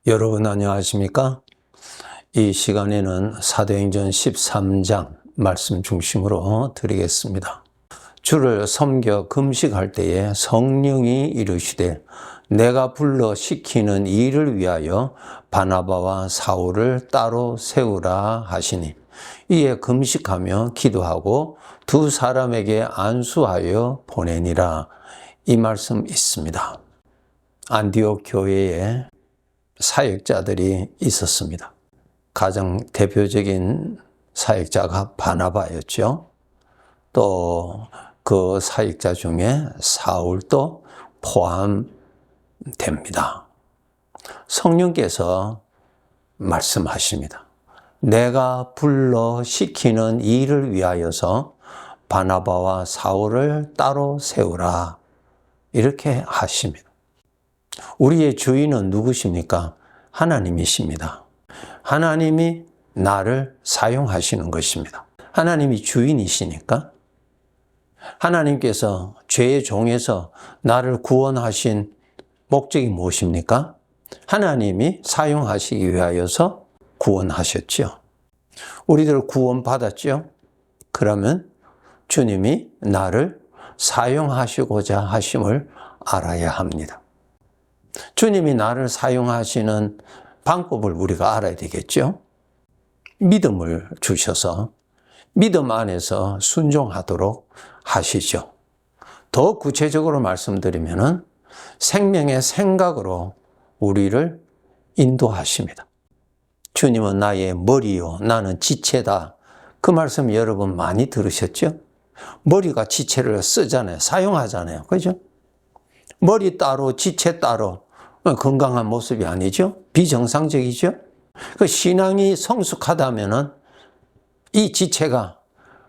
여러분 안녕하십니까? 이 시간에는 사도행전 13장 말씀 중심으로 드리겠습니다. 주를 섬겨 금식할 때에 성령이 이르시되 내가 불러 시키는 일을 위하여 바나바와 사울을 따로 세우라 하시니 이에 금식하며 기도하고 두 사람에게 안수하여 보내니라. 이 말씀 있습니다. 안디옥 교회에 사역자들이 있었습니다. 가장 대표적인 사역자가 바나바였죠. 또 그 사역자 중에 사울도 포함됩니다. 성령께서 말씀하십니다. 내가 불러 시키는 일을 위하여서 바나바와 사울을 따로 세우라. 이렇게 하십니다. 우리의 주인은 누구십니까? 하나님이십니다. 하나님이 나를 사용하시는 것입니다. 하나님이 주인이시니까 하나님께서 죄의 종에서 나를 구원하신 목적이 무엇입니까? 하나님이 사용하시기 위하여서 구원하셨죠. 우리들 구원받았죠? 그러면 주님이 나를 사용하시고자 하심을 알아야 합니다. 주님이 나를 사용하시는 방법을 우리가 알아야 되겠죠? 믿음을 주셔서 믿음 안에서 순종하도록 하시죠. 더 구체적으로 말씀드리면은 생명의 생각으로 우리를 인도하십니다. 주님은 나의 머리요, 나는 지체다. 그 말씀 여러분 많이 들으셨죠? 머리가 지체를 쓰잖아요. 사용하잖아요. 그죠? 머리 따로, 지체 따로 건강한 모습이 아니죠? 비정상적이죠? 그 신앙이 성숙하다면은 이 지체가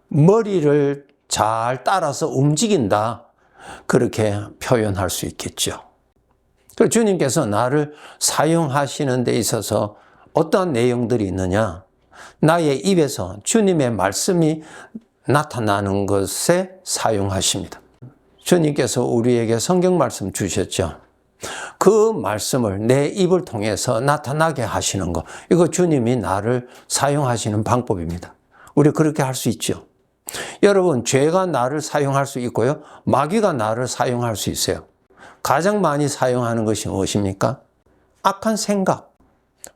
머리를 잘 따라서 움직인다. 그렇게 표현할 수 있겠죠. 그래서 주님께서 나를 사용하시는 데 있어서 어떠한 내용들이 있느냐? 나의 입에서 주님의 말씀이 나타나는 것에 사용하십니다. 주님께서 우리에게 성경 말씀 주셨죠. 그 말씀을 내 입을 통해서 나타나게 하시는 것. 이거 주님이 나를 사용하시는 방법입니다. 우리 그렇게 할 수 있죠. 여러분, 죄가 나를 사용할 수 있고요. 마귀가 나를 사용할 수 있어요. 가장 많이 사용하는 것이 무엇입니까? 악한 생각.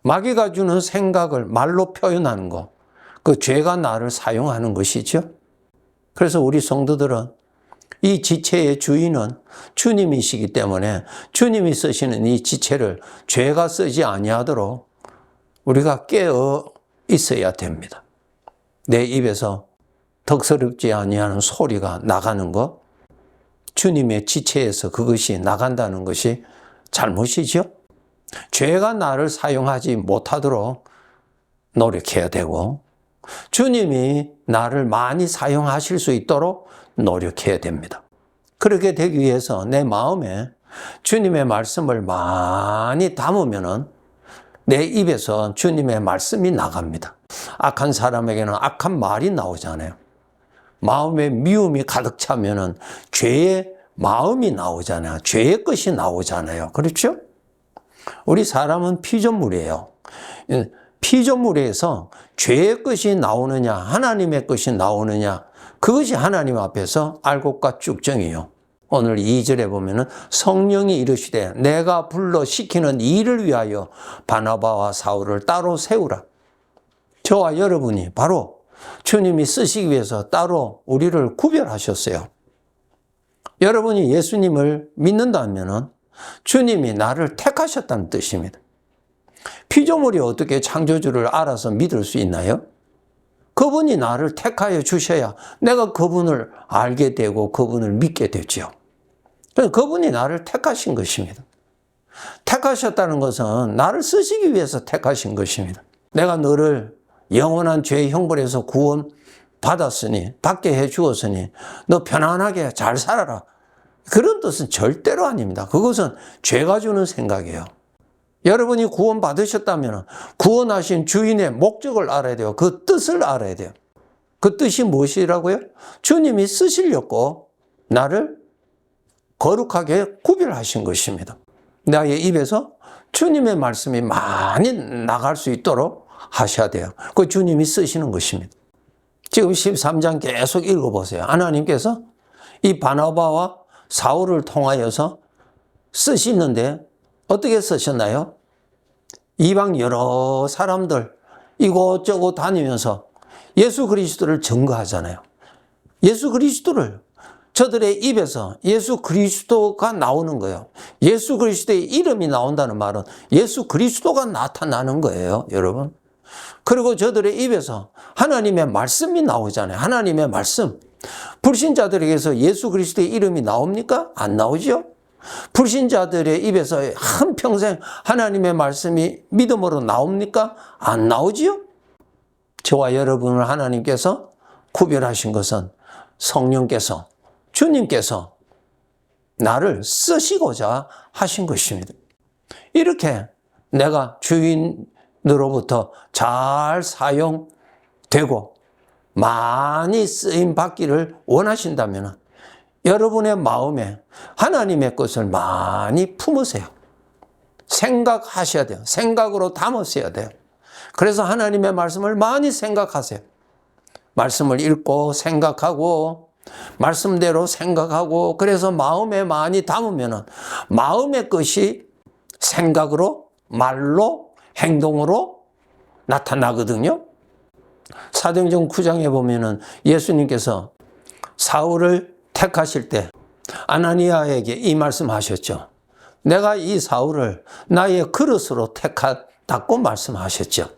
마귀가 주는 생각을 말로 표현하는 것. 그 죄가 나를 사용하는 것이죠. 그래서 우리 성도들은 이 지체의 주인은 주님이시기 때문에 주님이 쓰시는 이 지체를 죄가 쓰지 아니하도록 우리가 깨어 있어야 됩니다. 내 입에서 덕스럽지 아니하는 소리가 나가는 것, 주님의 지체에서 그것이 나간다는 것이 잘못이죠. 죄가 나를 사용하지 못하도록 노력해야 되고 주님이 나를 많이 사용하실 수 있도록 노력해야 됩니다. 그렇게 되기 위해서 내 마음에 주님의 말씀을 많이 담으면은 내 입에서 주님의 말씀이 나갑니다. 악한 사람에게는 악한 말이 나오잖아요. 마음에 미움이 가득 차면은 죄의 마음이 나오잖아요. 죄의 것이 나오잖아요. 그렇죠? 우리 사람은 피조물이에요. 피조물에서 죄의 것이 나오느냐, 하나님의 것이 나오느냐, 그것이 하나님 앞에서 알곡과 쭉정이요. 오늘 2절에 보면은 성령이 이르시되 내가 불러 시키는 일을 위하여 바나바와 사울을 따로 세우라. 저와 여러분이 바로 주님이 쓰시기 위해서 따로 우리를 구별하셨어요. 여러분이 예수님을 믿는다면은 주님이 나를 택하셨다는 뜻입니다. 피조물이 어떻게 창조주를 알아서 믿을 수 있나요? 그분이 나를 택하여 주셔야 내가 그분을 알게 되고 그분을 믿게 되죠. 그분이 나를 택하신 것입니다. 택하셨다는 것은 나를 쓰시기 위해서 택하신 것입니다. 내가 너를 영원한 죄의 형벌에서 구원 받았으니, 받게 해 주었으니 너 편안하게 잘 살아라. 그런 뜻은 절대로 아닙니다. 그것은 죄가 주는 생각이에요. 여러분이 구원 받으셨다면 구원하신 주인의 목적을 알아야 돼요. 그 뜻을 알아야 돼요. 그 뜻이 무엇이라고요? 주님이 쓰시려고 나를 거룩하게 구별하신 것입니다. 나의 입에서 주님의 말씀이 많이 나갈 수 있도록 하셔야 돼요. 그 주님이 쓰시는 것입니다. 지금 13장 계속 읽어보세요. 하나님께서 이 바나바와 사울을 통하여서 쓰시는데 어떻게 쓰셨나요? 이방 여러 사람들 이곳저곳 다니면서 예수 그리스도를 증거하잖아요. 예수 그리스도를 저들의 입에서 예수 그리스도가 나오는 거예요. 예수 그리스도의 이름이 나온다는 말은 예수 그리스도가 나타나는 거예요, 여러분. 그리고 저들의 입에서 하나님의 말씀이 나오잖아요. 하나님의 말씀. 불신자들에게서 예수 그리스도의 이름이 나옵니까? 안 나오죠? 불신자들의 입에서 한평생 하나님의 말씀이 믿음으로 나옵니까? 안 나오지요? 저와 여러분을 하나님께서 구별하신 것은 성령께서, 주님께서 나를 쓰시고자 하신 것입니다. 이렇게 내가 주인으로부터 잘 사용되고 많이 쓰임 받기를 원하신다면 여러분의 마음에 하나님의 것을 많이 품으세요. 생각하셔야 돼요. 생각으로 담으셔야 돼요. 그래서 하나님의 말씀을 많이 생각하세요. 말씀을 읽고 생각하고 말씀대로 생각하고 그래서 마음에 많이 담으면 마음의 것이 생각으로 말로 행동으로 나타나거든요. 사도행전 9장에 보면은 예수님께서 사울을 택하실 때 아나니아에게 이 말씀하셨죠. 내가 이 사울을 나의 그릇으로 택하다고 말씀하셨죠.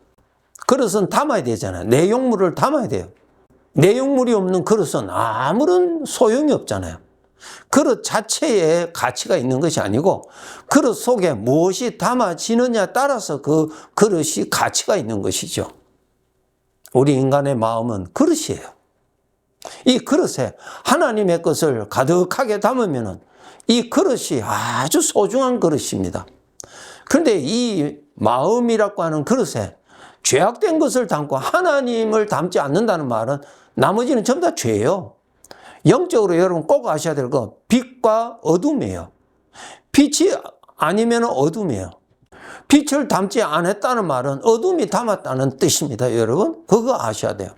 그릇은 담아야 되잖아요. 내용물을 담아야 돼요. 내용물이 없는 그릇은 아무런 소용이 없잖아요. 그릇 자체에 가치가 있는 것이 아니고 그릇 속에 무엇이 담아지느냐에 따라서 그 그릇이 가치가 있는 것이죠. 우리 인간의 마음은 그릇이에요. 이 그릇에 하나님의 것을 가득하게 담으면 이 그릇이 아주 소중한 그릇입니다. 그런데 이 마음이라고 하는 그릇에 죄악된 것을 담고 하나님을 담지 않는다는 말은 나머지는 전부 다 죄예요. 영적으로 여러분 꼭 아셔야 될 거 빛과 어둠이에요. 빛이 아니면 어둠이에요. 빛을 담지 않았다는 말은 어둠이 담았다는 뜻입니다. 여러분 그거 아셔야 돼요.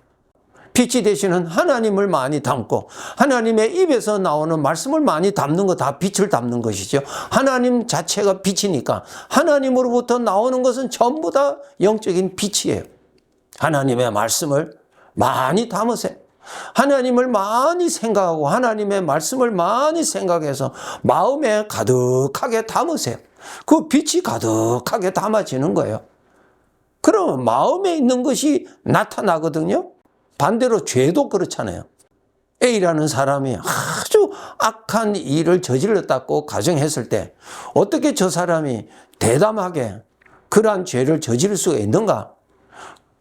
빛이 되시는 하나님을 많이 담고 하나님의 입에서 나오는 말씀을 많이 담는 거 다 빛을 담는 것이죠. 하나님 자체가 빛이니까 하나님으로부터 나오는 것은 전부 다 영적인 빛이에요. 하나님의 말씀을 많이 담으세요. 하나님을 많이 생각하고 하나님의 말씀을 많이 생각해서 마음에 가득하게 담으세요. 그 빛이 가득하게 담아지는 거예요. 그러면 마음에 있는 것이 나타나거든요. 반대로 죄도 그렇잖아요. A라는 사람이 아주 악한 일을 저질렀다고 가정했을 때 어떻게 저 사람이 대담하게 그러한 죄를 저지를 수가 있는가?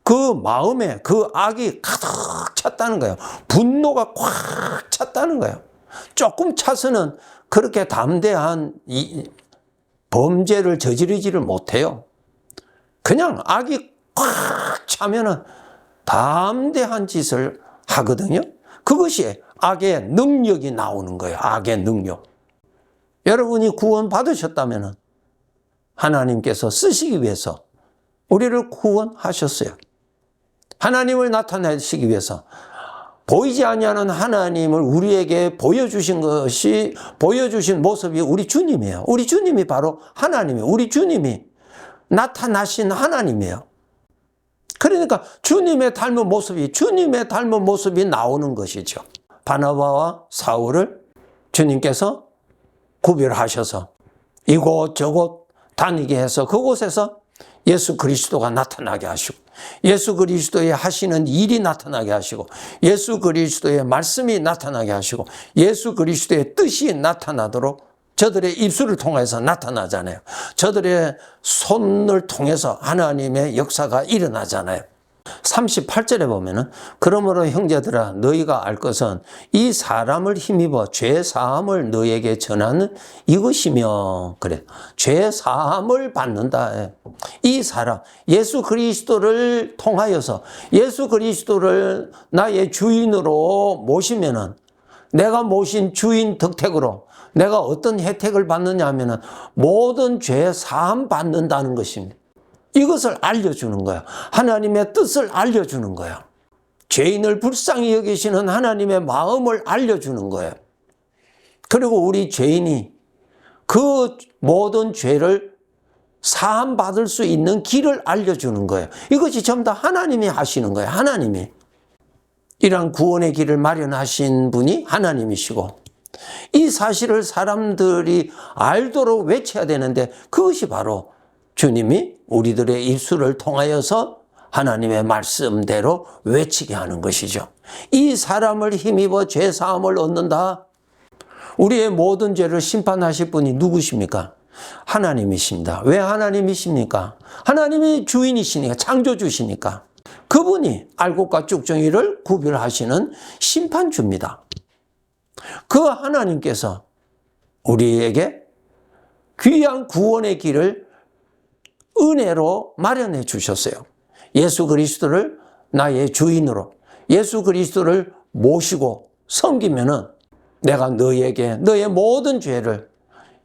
그 마음에 그 악이 가득 찼다는 거예요. 분노가 꽉 찼다는 거예요. 조금 차서는 그렇게 담대한 범죄를 저지르지를 못해요. 그냥 악이 꽉 차면은 담대한 짓을 하거든요. 그것이 악의 능력이 나오는 거예요. 악의 능력. 여러분이 구원 받으셨다면 하나님께서 쓰시기 위해서 우리를 구원하셨어요. 하나님을 나타내시기 위해서 보이지 아니하는 하나님을 우리에게 보여주신 모습이 우리 주님이에요. 우리 주님이 바로 하나님이에요. 우리 주님이 나타나신 하나님이에요. 그러니까 주님의 닮은 모습이 나오는 것이죠. 바나바와 사울을 주님께서 구별하셔서 이곳저곳 다니게 해서 그곳에서 예수 그리스도가 나타나게 하시고 예수 그리스도의 하시는 일이 나타나게 하시고 예수 그리스도의 말씀이 나타나게 하시고 예수 그리스도의 뜻이 나타나도록 저들의 입술을 통해서 나타나잖아요. 저들의 손을 통해서 하나님의 역사가 일어나잖아요. 38절에 보면은 그러므로 형제들아 너희가 알 것은 이 사람을 힘입어 죄 사함을 너희에게 전하는 이것이며 그래 죄 사함을 받는다. 이 사람 예수 그리스도를 통하여서 예수 그리스도를 나의 주인으로 모시면은 내가 모신 주인 덕택으로 내가 어떤 혜택을 받느냐 하면은 모든 죄 사함 받는다는 것입니다. 이것을 알려주는 거예요. 하나님의 뜻을 알려주는 거예요. 죄인을 불쌍히 여기시는 하나님의 마음을 알려주는 거예요. 그리고 우리 죄인이 그 모든 죄를 사함 받을 수 있는 길을 알려주는 거예요. 이것이 전부 다 하나님이 하시는 거예요. 하나님이. 이러한 구원의 길을 마련하신 분이 하나님이시고, 이 사실을 사람들이 알도록 외쳐야 되는데, 그것이 바로 주님이 우리들의 입술을 통하여서 하나님의 말씀대로 외치게 하는 것이죠. 이 사람을 힘입어 죄사함을 얻는다. 우리의 모든 죄를 심판하실 분이 누구십니까? 하나님이십니다. 왜 하나님이십니까? 하나님이 주인이시니까, 창조주시니까. 그분이 알곡과 쭉정이를 구별하시는 심판주입니다. 그 하나님께서 우리에게 귀한 구원의 길을 은혜로 마련해 주셨어요. 예수 그리스도를 나의 주인으로, 예수 그리스도를 모시고 섬기면은 내가 너에게 너의 모든 죄를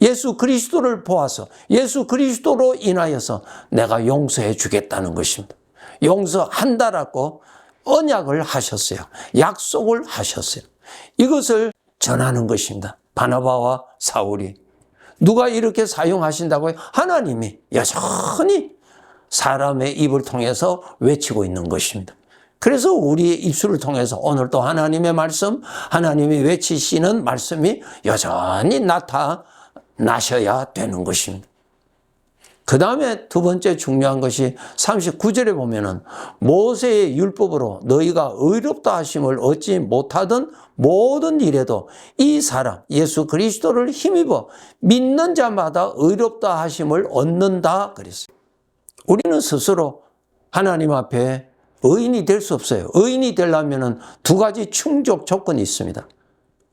예수 그리스도를 보아서 예수 그리스도로 인하여서 내가 용서해 주겠다는 것입니다. 용서한다라고 언약을 하셨어요. 약속을 하셨어요. 이것을 전하는 것입니다. 바나바와 사울이. 누가 이렇게 사용하신다고요? 하나님이 여전히 사람의 입을 통해서 외치고 있는 것입니다. 그래서 우리의 입술을 통해서 오늘도 하나님의 말씀, 하나님이 외치시는 말씀이 여전히 나타나셔야 되는 것입니다. 그 다음에 두 번째 중요한 것이 39절에 보면은 모세의 율법으로 너희가 의롭다 하심을 얻지 못하던 모든 일에도 이 사람 예수 그리스도를 힘입어 믿는 자마다 의롭다 하심을 얻는다 그랬어요. 우리는 스스로 하나님 앞에 의인이 될 수 없어요. 의인이 되려면은 두 가지 충족 조건이 있습니다.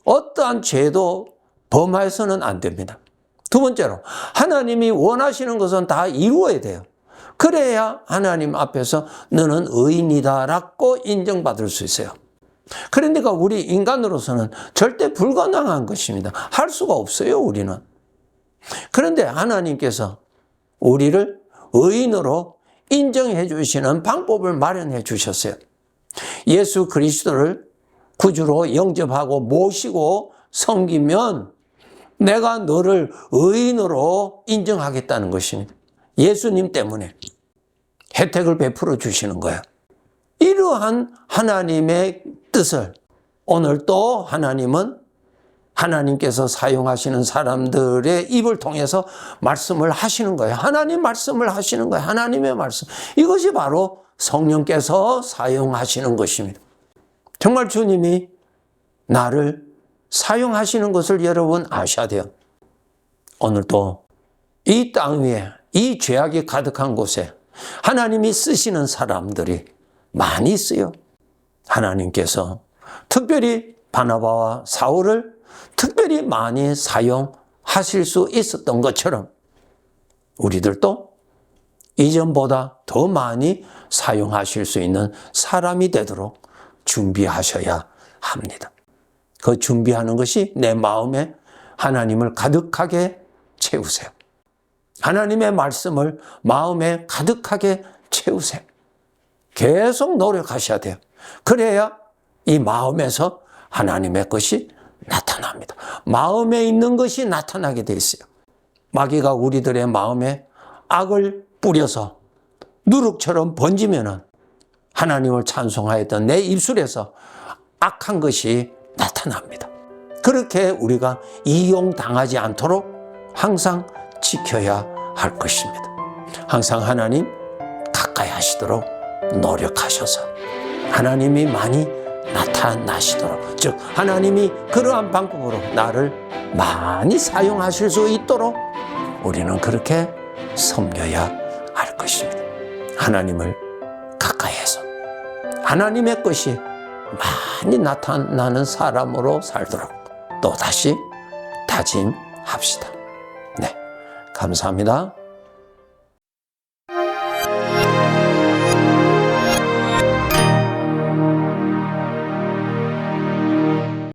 어떠한 죄도 범해서는 안 됩니다. 두 번째로 하나님이 원하시는 것은 다 이루어야 돼요. 그래야 하나님 앞에서 너는 의인이다라고 인정받을 수 있어요. 그러니까 우리 인간으로서는 절대 불가능한 것입니다. 할 수가 없어요, 우리는. 그런데 하나님께서 우리를 의인으로 인정해 주시는 방법을 마련해 주셨어요. 예수 그리스도를 구주로 영접하고 모시고 섬기면 내가 너를 의인으로 인정하겠다는 것입니다. 예수님 때문에 혜택을 베풀어 주시는 거예요. 이러한 하나님의 뜻을 오늘 또 하나님께서 사용하시는 사람들의 입을 통해서 말씀을 하시는 거예요. 하나님 말씀을 하시는 거예요. 하나님의 말씀. 이것이 바로 성령께서 사용하시는 것입니다. 정말 주님이 나를 사용하시는 것을 여러분 아셔야 돼요. 오늘도 이 땅 위에 이 죄악이 가득한 곳에 하나님이 쓰시는 사람들이 많이 있어요. 하나님께서 특별히 바나바와 사울을 특별히 많이 사용하실 수 있었던 것처럼 우리들도 이전보다 더 많이 사용하실 수 있는 사람이 되도록 준비하셔야 합니다. 그 준비하는 것이 내 마음에 하나님을 가득하게 채우세요. 하나님의 말씀을 마음에 가득하게 채우세요. 계속 노력하셔야 돼요. 그래야 이 마음에서 하나님의 것이 나타납니다. 마음에 있는 것이 나타나게 돼 있어요. 마귀가 우리들의 마음에 악을 뿌려서 누룩처럼 번지면은 하나님을 찬송하였던 내 입술에서 악한 것이 나타납니다. 그렇게 우리가 이용당하지 않도록 항상 지켜야 할 것입니다. 항상 하나님 가까이 하시도록 노력하셔서 하나님이 많이 나타나시도록, 즉 하나님이 그러한 방법으로 나를 많이 사용하실 수 있도록 우리는 그렇게 섬겨야 할 것입니다. 하나님을 가까이해서 하나님의 것이 많이 나타나는 사람으로 살도록 또다시 다짐합시다. 네, 감사합니다.